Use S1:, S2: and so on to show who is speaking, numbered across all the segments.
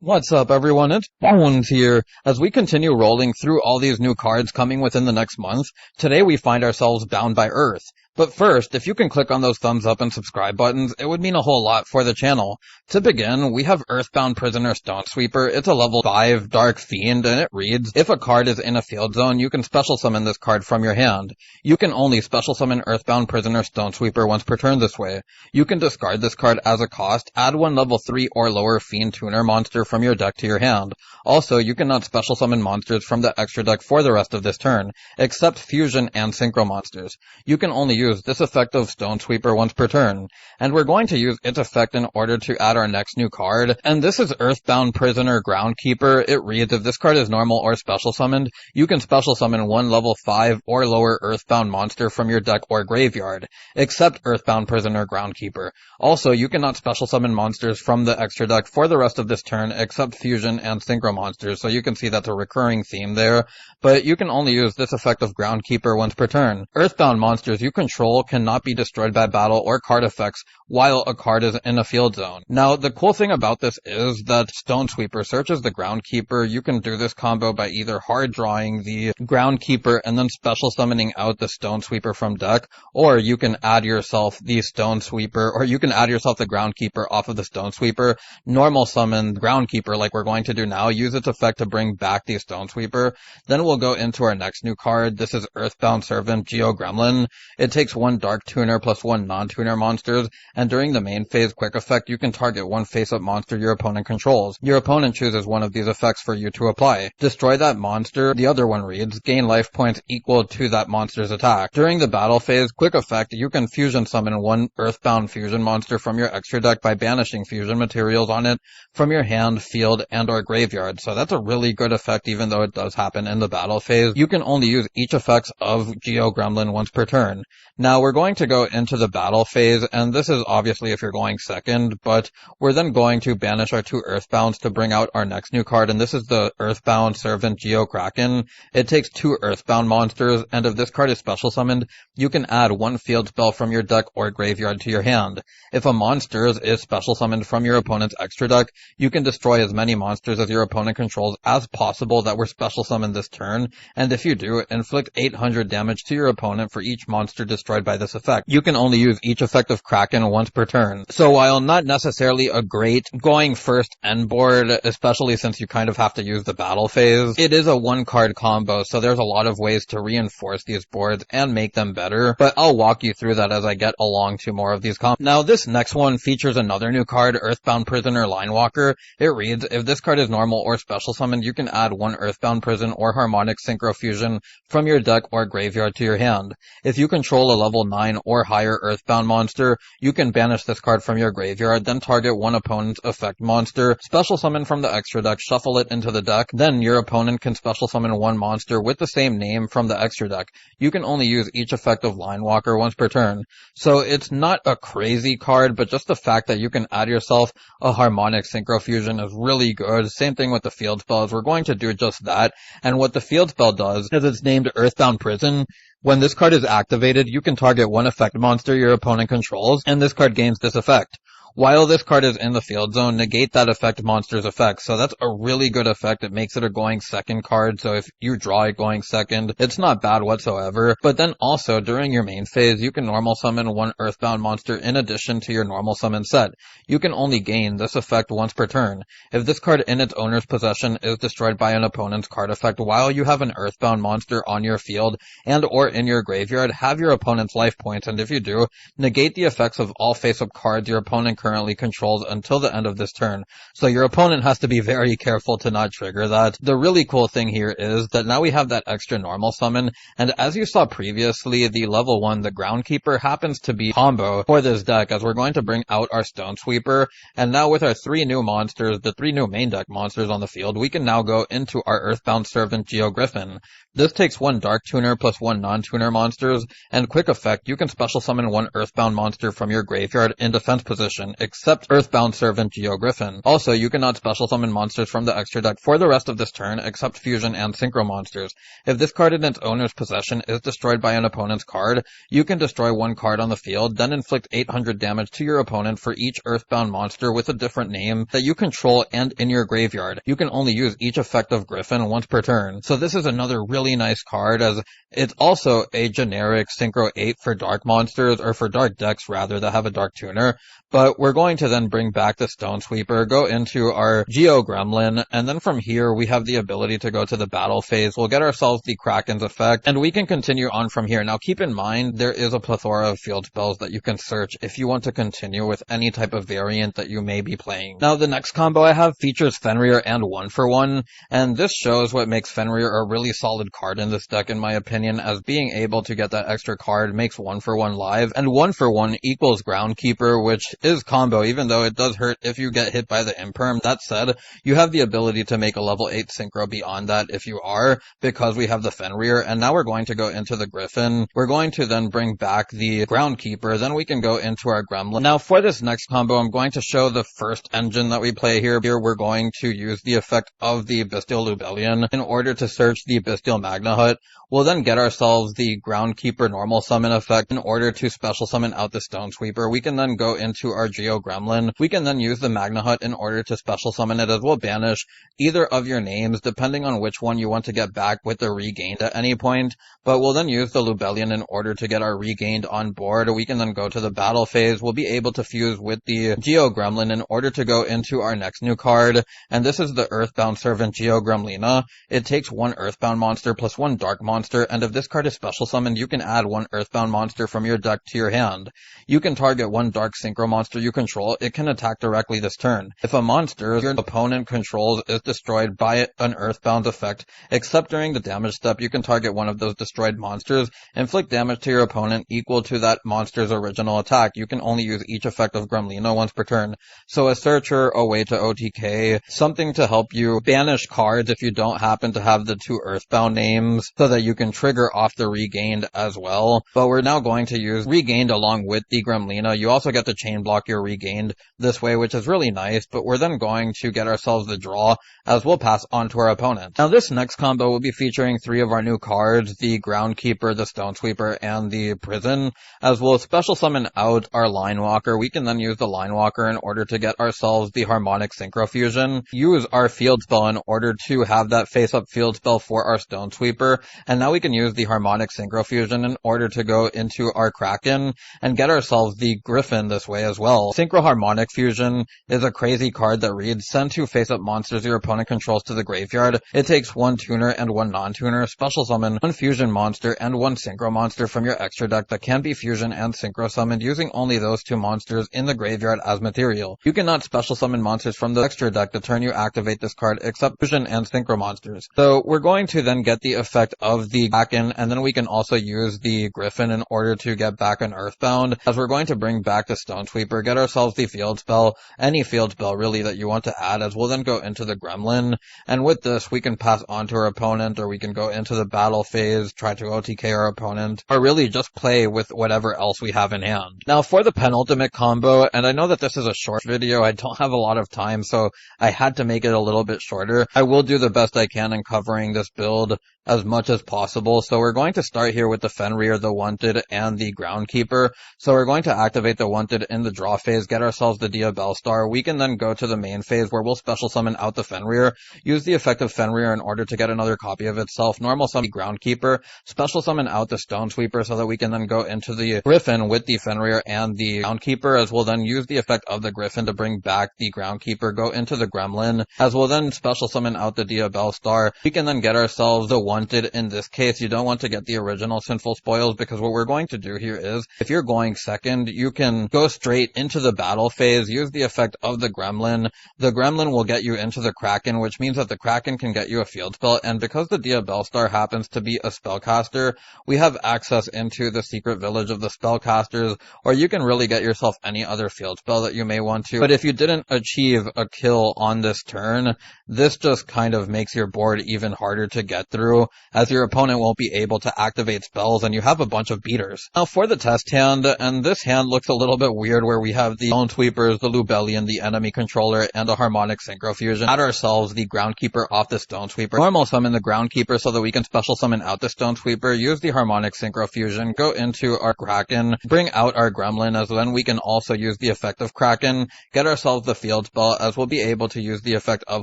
S1: What's up, everyone? It's Bones here. As we continue rolling through all these new cards coming within the next month, today we find ourselves bound by Earth. But first, if you can click on those thumbs up and subscribe buttons, it would mean a whole lot for the channel. To begin, we have Earthbound Prisoner Stone Sweeper. It's a level 5 Dark Fiend, and it reads, if a card is in a field zone, you can special summon this card from your hand. You can only special summon Earthbound Prisoner Stone Sweeper once per turn this way. You can discard this card as a cost, add one level 3 or lower Fiend Tuner monster from your deck to your hand. Also, you cannot special summon monsters from the extra deck for the rest of this turn, except Fusion and Synchro monsters. You can only use this effect of Stone Sweeper once per turn, and we're going to use its effect in order to add our next new card, and this is Earthbound Prisoner Groundkeeper. It reads, if this card is normal or special summoned, you can special summon one level 5 or lower Earthbound monster from your deck or graveyard, except Earthbound Prisoner Groundkeeper. Also, you cannot special summon monsters from the extra deck for the rest of this turn, except Fusion and Synchro monsters, so you can see that's a recurring theme there, but you can only use this effect of Groundkeeper once per turn. Earthbound monsters you control cannot be destroyed by battle or card effects while a card is in a field zone. Now, the cool thing about this is that Stone Sweeper searches the Groundkeeper. You can do this combo by either hard drawing the Groundkeeper and then special summoning out the Stone Sweeper from deck, or you can add yourself the Stone Sweeper, or you can add yourself the Groundkeeper off of the Stone Sweeper, normal summon Groundkeeper like we're going to do now, use its effect to bring back the Stone Sweeper. Then we'll go into our next new card. This is Earthbound Servant Geo Gremlin. It takes one Dark Tuner plus one non-tuner monsters, and during the main phase quick effect, you can target one face-up monster your opponent controls. Your opponent chooses one of these effects for you to apply. Destroy that monster. The other one reads, gain life points equal to that monster's attack. During the battle phase quick effect, you can fusion summon one Earthbound fusion monster from your extra deck by banishing fusion materials on it from your hand, field, and or graveyard. So that's a really good effect even though it does happen in the battle phase. You can only use each effects of Geo Gremlin once per turn. Now we're going to go into the battle phase, and this is obviously if you're going second, but we're then going to banish our two Earthbounds to bring out our next new card, and this is the Earthbound Servant Geo Kraken. It takes two Earthbound monsters, and if this card is special summoned, you can add one field spell from your deck or graveyard to your hand. If a monster is special summoned from your opponent's extra deck, you can destroy as many monsters as your opponent controls as possible that were special summoned this turn, and if you do, inflict 800 damage to your opponent for each monster destroyed by this effect. You can only use each effect of Kraken once per turn. So while not necessarily a great going first end board, especially since you kind of have to use the battle phase, it is a one card combo, so there's a lot of ways to reinforce these boards and make them better, but I'll walk you through that as I get along to more of these combos. Now this next one features another new card, Earthbound Prisoner Linewalker. It reads, if this card is normal or special summoned, you can add one Earthbound Prison or Harmonic Synchro Fusion from your deck or graveyard to your hand. If you control a level 9 or higher Earthbound monster, you can banish this card from your graveyard, then target one opponent's effect monster, special summon from the extra deck, shuffle it into the deck, then your opponent can special summon one monster with the same name from the extra deck. You can only use each effect of Linewalker once per turn. So it's not a crazy card, but just the fact that you can add yourself a Harmonic Synchro Fusion is really good. Same thing with the field spells. We're going to do just that, and what the field spell does is it's named Earthbound Prison. When this card is activated, you can target one effect monster your opponent controls, and this card gains this effect. While this card is in the field zone, negate that effect monster's effect. So that's a really good effect. It makes it a going second card, so if you draw it going second, it's not bad whatsoever. But then also, during your main phase, you can normal summon one Earthbound monster in addition to your normal summon set. You can only gain this effect once per turn. If this card in its owner's possession is destroyed by an opponent's card effect while you have an Earthbound monster on your field and or in your graveyard, have your opponent's life points, and if you do, negate the effects of all face-up cards your opponent currently controls until the end of this turn. So your opponent has to be very careful to not trigger that. The really cool thing here is that now we have that extra normal summon, and as you saw previously, the level 1, the Groundkeeper, happens to be combo for this deck, as we're going to bring out our Stone Sweeper, and now with our three new monsters, the three new main deck monsters on the field, we can now go into our Earthbound Servant Geo Griffin. This takes one Dark Tuner plus one non-tuner monsters, and quick effect, you can special summon one Earthbound monster from your graveyard in defense position. turn, except Earthbound Servant Geo-Griffin. Also, you cannot special summon monsters from the extra deck for the rest of this turn, except fusion and synchro monsters. If this card in its owner's possession is destroyed by an opponent's card, you can destroy one card on the field, then inflict 800 damage to your opponent for each Earthbound monster with a different name that you control and in your graveyard. You can only use each effect of Griffin once per turn. So this is another really nice card, as it's also a generic Synchro 8 for dark monsters, or for dark decks rather, that have a dark tuner. But we're going to then bring back the Stone Sweeper, go into our Geo Gremlin, and then from here we have the ability to go to the battle phase. We'll get ourselves the Kraken's effect, and we can continue on from here. Now keep in mind, there is a plethora of field spells that you can search if you want to continue with any type of variant that you may be playing. Now the next combo I have features Fenrir and 1-for-1, and this shows what makes Fenrir a really solid card in this deck in my opinion, as being able to get that extra card makes 1-for-1 live, and 1-for-1 equals Groundkeeper, which is combo, even though it does hurt if you get hit by the Imperm. That said, you have the ability to make a level 8 synchro beyond that if you are, because we have the Fenrir, and now we're going to go into the Griffin. We're going to then bring back the Groundkeeper, then we can go into our Gremlin. Now for this next combo, I'm going to show the first engine that we play here. Here we're going to use the effect of the Bestial Lubellion in order to search the Bestial Magna Hut. We'll then get ourselves the Groundkeeper normal summon effect in order to special summon out the Stone Sweeper. We can then go into our Geo Gremlin. We can then use the Magna Hut in order to special summon it, as we'll banish either of your names, depending on which one you want to get back with the Regained at any point. But we'll then use the Lubellion in order to get our Regained on board. We can then go to the battle phase. We'll be able to fuse with the Geo Gremlin in order to go into our next new card, and this is the Earthbound Servant Geo Gremlina. It takes one Earthbound monster plus one Dark monster, and if this card is special summoned, you can add one Earthbound monster from your deck to your hand. You can target one Dark Synchro monster you control. It can attack directly this turn. If a monster your opponent controls is destroyed by an Earthbound effect, except during the damage step, you can target one of those destroyed monsters, inflict damage to your opponent equal to that monster's original attack. You can only use each effect of Gremlina once per turn. So a searcher, a way to OTK, something to help you banish cards if you don't happen to have the two Earthbound names, so that you can trigger off the Regained as well. But we're now going to use Regained along with the Gremlina. You also get to chain block your Regained this way, which is really nice, but we're then going to get ourselves the draw, as we'll pass on to our opponent. Now this next combo will be featuring 3 of our new cards, the Groundkeeper, the Stone Sweeper, and the Prison, as we'll special summon out our Line Walker. We can then use the Line Walker in order to get ourselves the Harmonic Synchro Fusion, use our field spell in order to have that face-up field spell for our Stone Sweeper, and now we can use the Harmonic Synchro Fusion in order to go into our Kraken and get ourselves the Griffin this way as well. Synchro Harmonic Fusion is a crazy card that reads, send 2 face-up monsters your opponent controls to the graveyard. It takes 1 tuner and 1 non-tuner, special summon 1 fusion monster and 1 synchro monster from your extra deck that can be fusion and synchro summoned, using only those 2 monsters in the graveyard as material. You cannot special summon monsters from the extra deck the turn you activate this card, except fusion and synchro monsters. So we're going to then get the effect of the Kraken, and then we can also use the Griffin in order to get back an Earthbound, as we're going to bring back the Stone Sweeper, get ourselves the field spell, any field spell really that you want to add, as we'll then go into the Gremlin, and with this we can pass on to our opponent, or we can go into the battle phase, try to OTK our opponent, or really just play with whatever else we have in hand. Now for the penultimate combo, and I know that this is a short video, I don't have a lot of time, so I had to make it a little bit shorter. I will do the best I can in covering this build as much as possible. So we're going to start here with the Fenrir, the Wanted, and the Groundkeeper. So we're going to activate the Wanted in the draw phase, get ourselves the Diabell Star. We can then go to the main phase where we'll special summon out the Fenrir, use the effect of Fenrir in order to get another copy of itself, normal summon the Groundkeeper, special summon out the Stone Sweeper so that we can then go into the Griffin with the Fenrir and the Groundkeeper, as we'll then use the effect of the Griffin to bring back the Groundkeeper, go into the Gremlin, as we'll then special summon out the Diabell Star. We can then get ourselves the Wanted. In this case, you don't want to get the original Sinful spoils, because what we're going to do here is, if you're going second, you can go straight into the battle phase, use the effect of the Gremlin. The Gremlin will get you into the Kraken, which means that the Kraken can get you a field spell, and because the Diabell Star happens to be a spellcaster, we have access into the secret village of the spellcasters, or you can really get yourself any other field spell that you may want to. But if you didn't achieve a kill on this turn, this just kind of makes your board even harder to get through, as your opponent won't be able to activate spells, and you have a bunch of beaters. Now for the test hand, and this hand looks a little bit weird where we have have the Stone Sweepers, the Lubellion, the Enemy Controller, and a Harmonic Synchro Fusion. Add ourselves the Groundkeeper off the Stone Sweeper. Normal summon the Groundkeeper so that we can special summon out the Stone Sweeper. Use the Harmonic Synchro Fusion. Go into our Kraken. Bring out our Gremlin, as then we can also use the effect of Kraken. Get ourselves the Field Spell, as we'll be able to use the effect of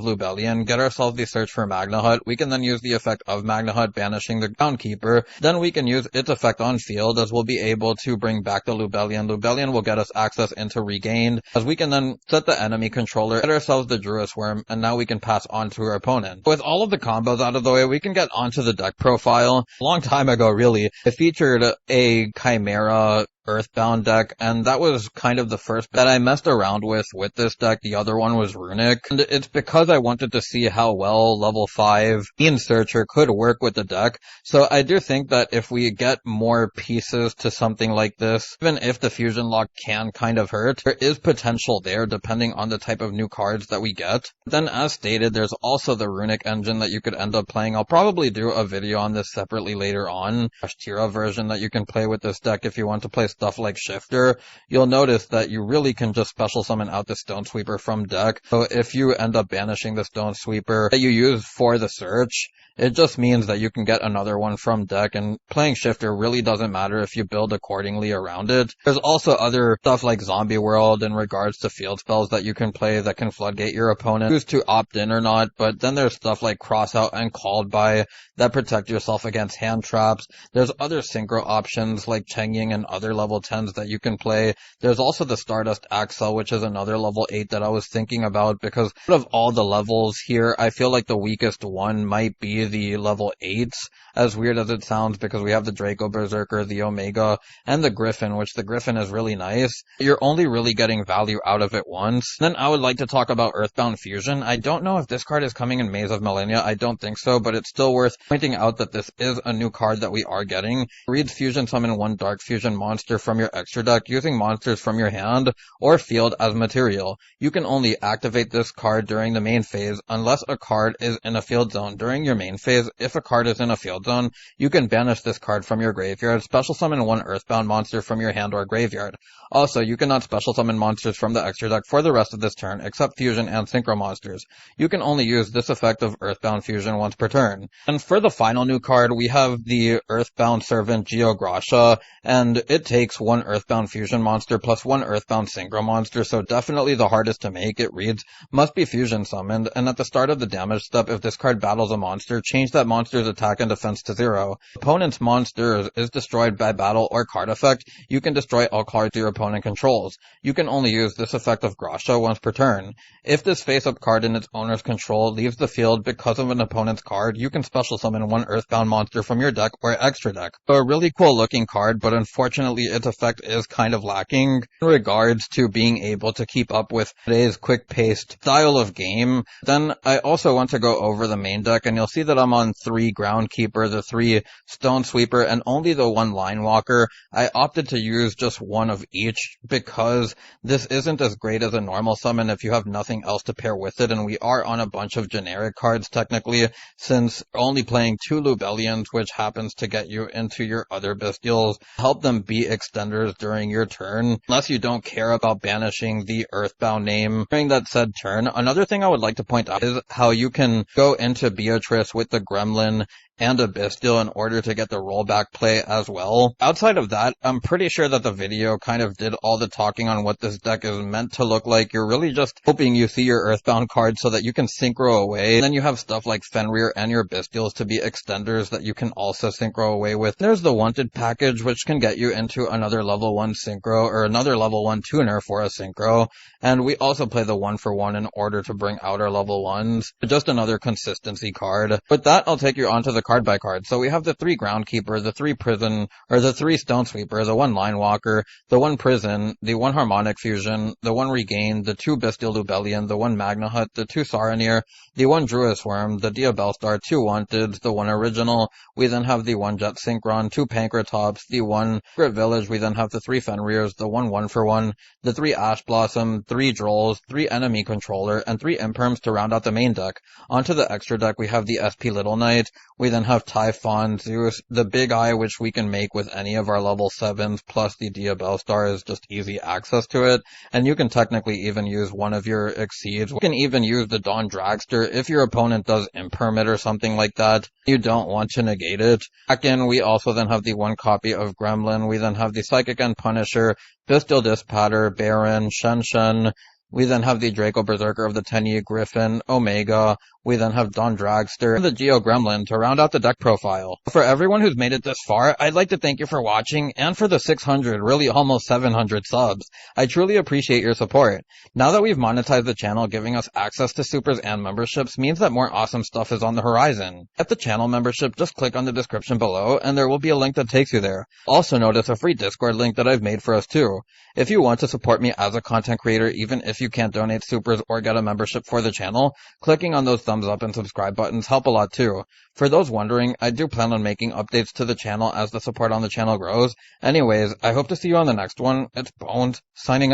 S1: Lubellion. Get ourselves the Search for Magna Hut. We can then use the effect of Magna Hut, banishing the Groundkeeper. Then we can use its effect on field, as we'll be able to bring back the Lubellion. Lubellion will get us access into Regained, as we can then set the Enemy Controller, get ourselves the Druis Worm, and now we can pass on to our opponent. With all of the combos out of the way, we can get onto the deck profile. A long time ago, really, it featured a Chimera Earthbound deck, and that was kind of the first that I messed around with this deck. The other one was Runic, and it's because I wanted to see how well level 5 Bean Searcher could work with the deck. So I do think that if we get more pieces to something like this, even if the fusion lock can kind of hurt, there is potential there depending on the type of new cards that we get. Then, as stated, there's also the Runic engine that you could end up playing. I'll probably do a video on this separately later on. Tira version that you can play with this deck if you want to play stuff like Shifter. You'll notice that you really can just special summon out the Stone Sweeper from deck. So if you end up banishing the Stone Sweeper that you use for the search, it just means that you can get another one from deck, and playing Shifter really doesn't matter if you build accordingly around it. There's also other stuff like Zombie World in regards to field spells that you can play that can floodgate your opponent. Choose to opt in or not, but then there's stuff like Crossout and Called By that protect yourself against hand traps. There's other synchro options like Chengying and other level 10s that you can play. There's also the Stardust Axel, which is another level 8 that I was thinking about, because out of all the levels here, I feel like the weakest one might be the level 8s, as weird as it sounds, because we have the Draco Berserker, the Omega, and the Griffin, which the Griffin is really nice. You're only really getting value out of it once. Then I would like to talk about Earthbound Fusion. I don't know if this card is coming in Maze of Millennia. I don't think so, but it's still worth pointing out that this is a new card that we are getting. Reads Fusion Summon one Dark Fusion monster from your extra deck using monsters from your hand or field as material. You can only activate this card during the main phase unless a card is in a field zone. During your main phase, if a card is in a field zone, you can banish this card from your graveyard, special summon one Earthbound monster from your hand or graveyard. Also, you cannot special summon monsters from the extra deck for the rest of this turn, except Fusion and Synchro monsters. You can only use this effect of Earthbound Fusion once per turn. And for the final new card, we have the Earthbound Servant Geograsha, and it takes one Earthbound Fusion monster plus one Earthbound Synchro monster, so definitely the hardest to make. It reads, must be Fusion summoned, and at the start of the damage step, if this card battles a monster, change that monster's attack and defense to 0. Opponent's monster is destroyed by battle or card effect. You can destroy all cards your opponent controls. You can only use this effect of Grasha once per turn. If this face-up card in its owner's control leaves the field because of an opponent's card, you can special summon one Earthbound monster from your deck or extra deck. So a really cool looking card, but unfortunately its effect is kind of lacking in regards to being able to keep up with today's quick-paced style of game. Then I also want to go over the main deck, and you'll see that I'm on 3 Groundkeeper, the 3 Stone Sweeper, and only the 1 Line Walker. I opted to use just one of each because this isn't as great as a normal summon if you have nothing else to pair with it, and we are on a bunch of generic cards technically, since only playing 2 Lubellions, which happens to get you into your other Bestials, help them be extenders during your turn, unless you don't care about banishing the Earthbound name during that said turn. Another thing I would like to point out is how you can go into Beatrice with the Gremlin and a Bestial in order to get the rollback play as well. Outside of that, I'm pretty sure that the video kind of did all the talking on what this deck is meant to look like. You're really just hoping you see your Earthbound card so that you can synchro away. And then you have stuff like Fenrir and your Bestials to be extenders that you can also synchro away with. There's the Wanted package, which can get you into another level 1 synchro or another level 1 tuner for a synchro. And we also play the 1-for-1 in order to bring out our level 1s. Just another consistency card. With that, I'll take you onto the card by card. So we have the 3 Groundkeeper, the 3 Prison, or the 3 Stone Sweeper, the 1 Line Walker, the 1 Prison, the 1 Harmonic Fusion, the 1 Regain, the 2 Bestial Lubellion, the 1 Magna Hut, the 2 Saronir, the 1 Druis Worm, the Diabellstar, 2 Wanteds, the 1 Original. We then have the 1 Jet Synchron, 2 Pankratops, the 1 Secret Village. We then have the 3 Fenrirs, the 1 1-for-1, the 3 Ash Blossom, 3 Drolls, 3 Enemy Controller, and 3 Imperms to round out the main deck. Onto the extra deck, we have the SP SP Little Knight. We then have Typhon, Zeus, the Big Eye, which we can make with any of our level 7s, plus the Diabell Star is just easy access to it. And you can technically even use one of your Exceeds. You can even use the Dawn Dragster if your opponent does Impermit or something like that. You don't want to negate it. Second, we also then have the 1 copy of Gremlin. We then have the Psychic End Punisher, Pistol Dispatter, Baron, Shen. We then have the Draco Berserker of the Tenyi, Griffin, Omega. We then have Dawn Dragster and the Geo Gremlin to round out the deck profile. For everyone who's made it this far, I'd like to thank you for watching and for the 600, really almost 700 subs. I truly appreciate your support. Now that we've monetized the channel, giving us access to supers and memberships means that more awesome stuff is on the horizon. Get the channel membership, just click on the description below and there will be a link that takes you there. Also notice a free Discord link that I've made for us too. If you want to support me as a content creator, even if you can't donate supers or get a membership for the channel, clicking on those thumbs up and subscribe buttons help a lot too. For those wondering, I do plan on making updates to the channel as the support on the channel grows. Anyways, I hope to see you on the next one. It's Bones, signing out.